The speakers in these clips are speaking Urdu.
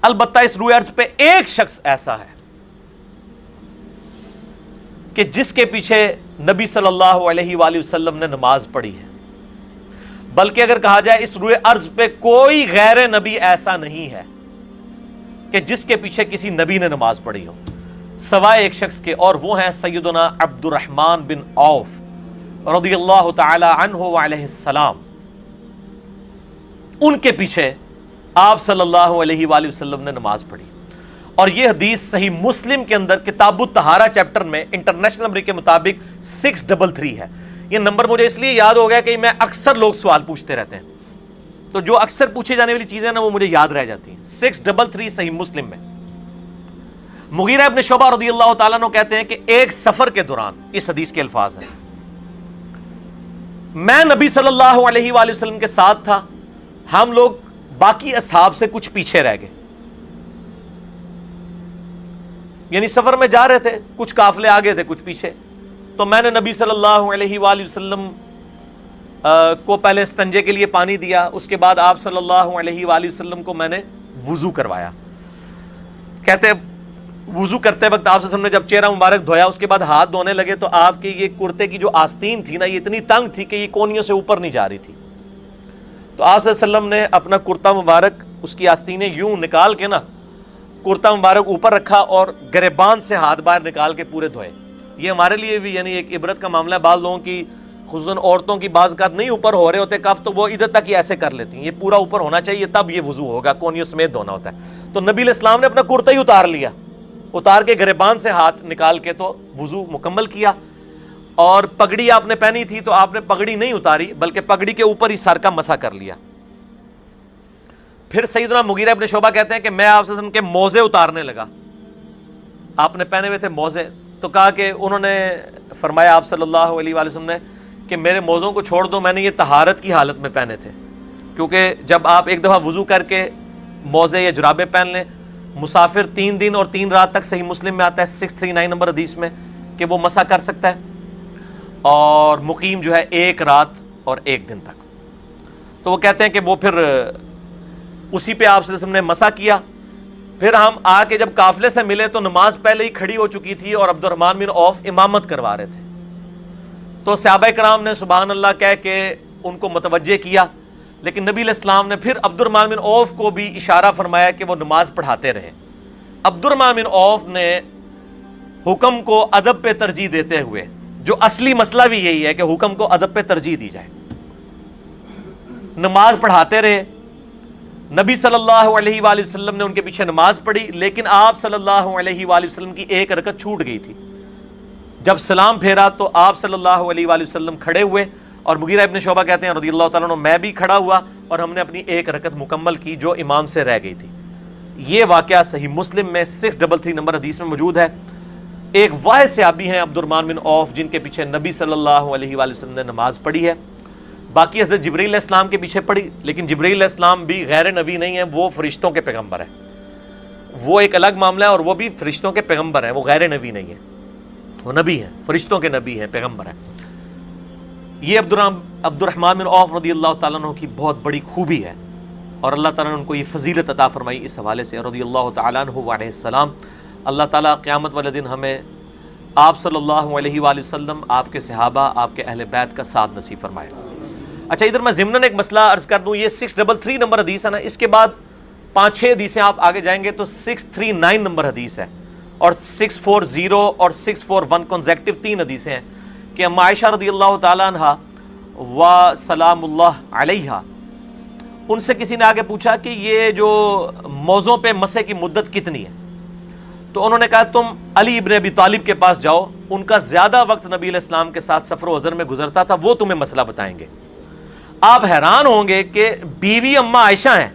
البتہ اس روئے ارض پہ ایک شخص ایسا ہے کہ جس کے پیچھے نبی صلی اللہ علیہ وآلہ وسلم نے نماز پڑھی ہے، بلکہ اگر کہا جائے اس روئے ارض پہ کوئی غیر نبی ایسا نہیں ہے کہ جس کے پیچھے کسی نبی نے نماز پڑھی ہو سوائے ایک شخص کے، اور وہ ہیں سیدنا عبد الرحمن بن عوف رضی اللہ تعالی عنہ وعلیہ السلام۔ ان کے پیچھے آپ صلی اللہ علیہ وآلہ وسلم نے نماز پڑھی، اور یہ حدیث صحیح مسلم کے اندر کتاب الطہارہ چیپٹر میں انٹرنیشنل نمبر کے مطابق 633 ہے۔ یہ نمبر مجھے اس لیے یاد ہو گیا کہ میں اکثر لوگ سوال پوچھتے رہتے ہیں، تو جو اکثر پوچھی جانے والی چیزیں نا وہ مجھے یاد رہ جاتی ہیں۔ 633 صحیح مسلم میں۔ مغیرہ ابن شعبہ رضی اللہ تعالیٰ عنہ کہتے ہیں کہ ایک سفر کے دوران، اس حدیث کے الفاظ ہیں، میں نبی صلی اللہ علیہ وآلہ وسلم کے ساتھ تھا، ہم لوگ باقی اصحاب سے کچھ پیچھے رہ گئے، یعنی سفر میں جا رہے تھے، کچھ قافلے آگے تھے کچھ پیچھے، تو میں نے نبی صلی اللہ علیہ وآلہ وسلم کو پہلے استنجے کے لیے پانی دیا، اس کے بعد آپ صلی اللہ علیہ وآلہ وسلم کو میں نے وضو کروایا۔ کہتے ہیں وضو کرتے وقت آپ صلی اللہ علیہ وسلم نے جب چہرہ مبارک دھویا، اس کے بعد ہاتھ دھونے لگے تو آپ کی یہ کرتے کی جو آستین تھی نا، یہ اتنی تنگ تھی کہ یہ کونیوں سے اوپر نہیں جا رہی تھی، تو آپ صلی اللہ علیہ وسلم نے اپنا کرتا مبارک، اس کی آستینیں یوں نکال کے نا کرتا مبارک اوپر رکھا اور گریبان سے ہاتھ باہر نکال کے پورے دھوئے۔ یہ ہمارے لیے بھی یعنی ایک عبرت کا معاملہ ہے، بعض لوگوں کی خصوصاً عورتوں کی بعض اوقات نہیں اوپر ہو رہے ہوتے کف، تو وہ ادھر تک ہی ایسے کر لیتی ہیں، یہ پورا اوپر ہونا چاہیے تب یہ وضو ہوگا، کونیوں سمیت دھونا ہوتا ہے۔ تو نبی علیہ السلام نے اپنا کرتا ہی اتار لیا، اتار کے گریبان سے ہاتھ نکال کے تو وضو مکمل کیا، اور پگڑی آپ نے پہنی تھی تو آپ نے پگڑی نہیں اتاری بلکہ پگڑی کے اوپر ہی سر کا مسح کر لیا۔ پھر سیدنا مغیرہ ابن شعبہ کہتے ہیں کہ میں آپ صلی اللہ علیہ وسلم کے موزے اتارنے لگا، آپ نے پہنے ہوئے تھے موزے، تو کہا کہ انہوں نے فرمایا آپ صلی اللہ علیہ وآلہ وسلم نے کہ میرے موزوں کو چھوڑ دو، میں نے یہ طہارت کی حالت میں پہنے تھے، کیونکہ جب آپ ایک دفعہ وضو کر کے موزے یا جرابیں پہن لیں، مسافر 3 دن اور 3 رات تک، صحیح مسلم میں آتا ہے 639 نمبر حدیث میں کہ وہ مسح کر سکتا ہے، اور مقیم جو ہے 1 رات اور 1 دن تک۔ تو وہ کہتے ہیں کہ وہ پھر اسی پہ آپ صلی اللہ علیہ وسلم نے مسح کیا۔ پھر ہم آ کے جب قافلے سے ملے تو نماز پہلے ہی کھڑی ہو چکی تھی اور عبد الرحمن بن عوف امامت کروا رہے تھے، تو صحابہ کرام نے سبحان اللہ کہہ کے ان کو متوجہ کیا، لیکن نبی علیہ السلام نے پھر عبد الرحمن بن عوف کو بھی اشارہ فرمایا کہ وہ نماز پڑھاتے رہیں۔ عبد الرحمن بن عوف نے حکم کو ادب پہ ترجیح دیتے ہوئے، جو اصلی مسئلہ بھی یہی ہے کہ حکم کو ادب پہ ترجیح دی جائے، نماز پڑھاتے رہے۔ نبی صلی اللہ علیہ وآلہ وسلم نے ان کے پیچھے نماز پڑھی، لیکن آپ صلی اللہ علیہ وآلہ وسلم کی 1 رکعت چھوٹ گئی تھی۔ جب سلام پھیرا تو آپ صلی اللہ علیہ وآلہ وسلم کھڑے ہوئے، اور مغیرہ ابن شعبہ کہتے ہیں رضی اللہ تعالیٰ عنہ میں بھی کھڑا ہوا، اور ہم نے اپنی 1 رکعت مکمل کی جو امام سے رہ گئی تھی۔ یہ واقعہ صحیح مسلم میں 633 نمبر حدیث میں موجود ہے۔ ایک واحد صحابی ہیں عبد الرحمن بن عوف جن کے پیچھے نبی صلی اللہ علیہ وآلہ وسلم نے نماز پڑھی ہے، باقی حضرت جبرائیل علیہ السلام کے پیچھے پڑھی، لیکن جبرائیل علیہ السلام بھی غیر نبی نہیں ہیں، وہ فرشتوں کے پیغمبر ہیں، وہ ایک الگ معاملہ ہے، اور وہ بھی فرشتوں کے پیغمبر ہیں، وہ غیر نبی نہیں ہیں، وہ نبی ہیں، فرشتوں کے نبی ہیں، پیغمبر ہیں۔ یہ عبد الرحمن بن عوف رضی اللہ تعالیٰ عنہ کی بہت بڑی خوبی ہے، اور اللہ تعالیٰ نے ان کو یہ فضیلت عطا فرمائی اس حوالے سے رضی اللہ تعالیٰ عنہ علیہ السلام۔ اللہ تعالیٰ قیامت والے دن ہمیں آپ صلی اللہ علیہ وآلہ وسلم، آپ کے صحابہ، آپ کے اہل بیت کا ساتھ نصیب فرمائے۔ اچھا ادھر میں ضمناً ایک مسئلہ عرض کر دوں، یہ 633 نمبر حدیث ہے نا، اس کے بعد 5-6 حدیثیں آپ آگے جائیں گے تو 639 نمبر حدیث ہے، اور 640 اور 641 کنزیکٹیو 3 حدیثیں ہیں کہ اما عائشہ رضی اللہ تعالیٰ عنہ و سلام اللہ علیہا، ان سے کسی نے آگے پوچھا کہ یہ جو موزوں پہ مسح کی مدت کتنی ہے، تو انہوں نے کہا تم علی ابن ابی طالب کے پاس جاؤ، ان کا زیادہ وقت نبی علیہ السلام کے ساتھ سفر و حضر میں گزرتا تھا، وہ تمہیں مسئلہ بتائیں گے۔ آپ حیران ہوں گے کہ بیوی اما عائشہ ہیں،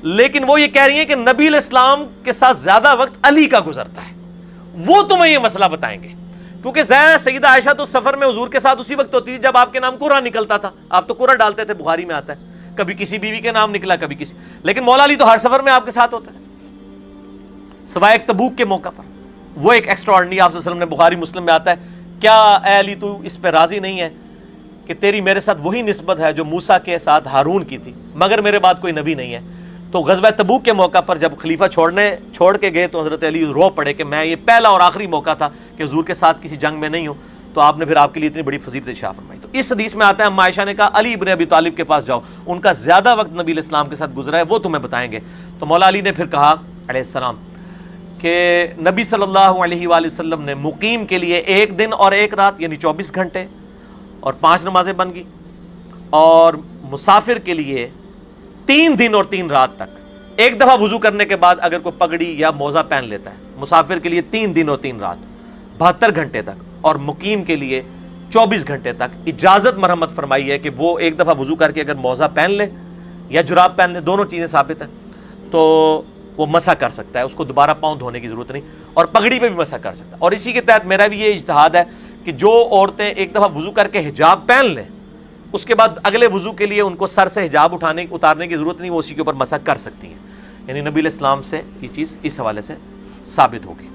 لیکن وہ یہ کہہ رہی ہیں کہ نبی علیہ السلام کے ساتھ زیادہ وقت علی کا گزرتا ہے، وہ تمہیں یہ مسئلہ بتائیں گے، کیونکہ سیدہ عائشہ تو سفر میں حضور کے ساتھ اسی وقت ہوتی تھی جب آپ کے نام قرہ نکلتا تھا، آپ تو قرہ ڈالتے تھے، بخاری میں آتا ہے، کبھی کسی بیوی کے نام نکلا کبھی کسی، لیکن مولا علی تو ہر سفر میں آپ کے ساتھ ہوتے تھے سوائے ایک تبوک کے موقع پر، وہ ایک ایکسٹرا آرڈنری آپ صلی اللہ علیہ وسلم نے، بخاری مسلم میں آتا ہے، کیا اے علی تو اس پہ راضی نہیں ہے کہ تیری میرے ساتھ وہی نسبت ہے جو موسیٰ کے ساتھ ہارون کی تھی، مگر میرے بعد کوئی نبی نہیں ہے، تو غزوہ تبوک کے موقع پر جب خلیفہ چھوڑ کے گئے تو حضرت علی رو پڑے کہ میں یہ پہلا اور آخری موقع تھا کہ حضور کے ساتھ کسی جنگ میں نہیں ہوں، تو آپ نے پھر آپ کے لیے اتنی بڑی فضیلت ارشاد فرمائی۔ تو اس حدیث میں آتا ہے، عائشہ نے کہا علی ابن ابی طالب کے پاس جاؤ، ان کا زیادہ وقت نبی علیہ السلام کے ساتھ گزرا ہے، وہ تمہیں بتائیں گے۔ تو مولا علی نے پھر کہا علیہ السلام کہ نبی صلی اللہ علیہ وآلہ وسلم نے مقیم کے لیے 1 دن اور 1 رات یعنی 24 گھنٹے اور 5 نمازیں بن گئی، اور مسافر کے لیے 3 دن اور 3 رات تک، ایک دفعہ وضو کرنے کے بعد اگر کوئی پگڑی یا موزہ پہن لیتا ہے، مسافر کے لیے 3 دن اور 3 رات 72 گھنٹے تک، اور مقیم کے لیے 24 گھنٹے تک اجازت مرحمت فرمائی ہے کہ وہ ایک دفعہ وضو کر کے اگر موزہ پہن لے یا جراب پہن لے، دونوں چیزیں ثابت ہیں، تو وہ مسح کر سکتا ہے، اس کو دوبارہ پاؤں دھونے کی ضرورت نہیں، اور پگڑی پہ بھی مسح کر سکتا ہے۔ اور اسی کے تحت میرا بھی یہ اجتہاد ہے کہ جو عورتیں ایک دفعہ وضو کر کے حجاب پہن لیں، اس کے بعد اگلے وضو کے لیے ان کو سر سے حجاب اتارنے کی ضرورت نہیں، وہ اسی کے اوپر مسح کر سکتی ہیں، یعنی نبی علیہ السلام سے یہ چیز اس حوالے سے ثابت ہوگی۔